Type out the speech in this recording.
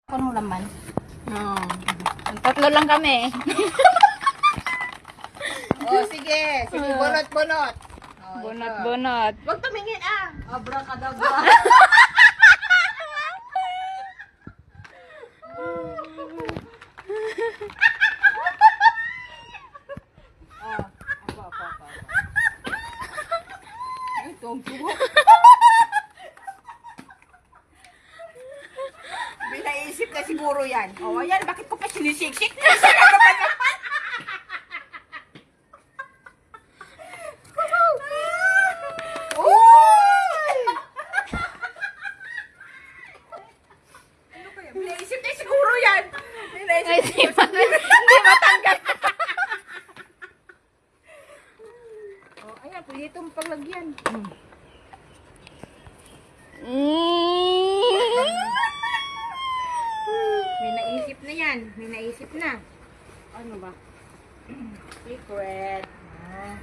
Anong laman? Oh. Tatlo lang kami. Oh, sige. Sige, bunot-bunot. Oh, Bunot-bunot. Huwag tumingin ah. Abracadabra. Binaisip na siguro yan. O, ayan, bakit ko pa sinisiksik? Ano ba naman? Uy! Ano kaya? Binaisip na siguro yan. Ay, hindi matanggal. O, ayan, pwede itong paglagyan. May naisip na yan. May naisip na. Ano ba? Secret. Ah.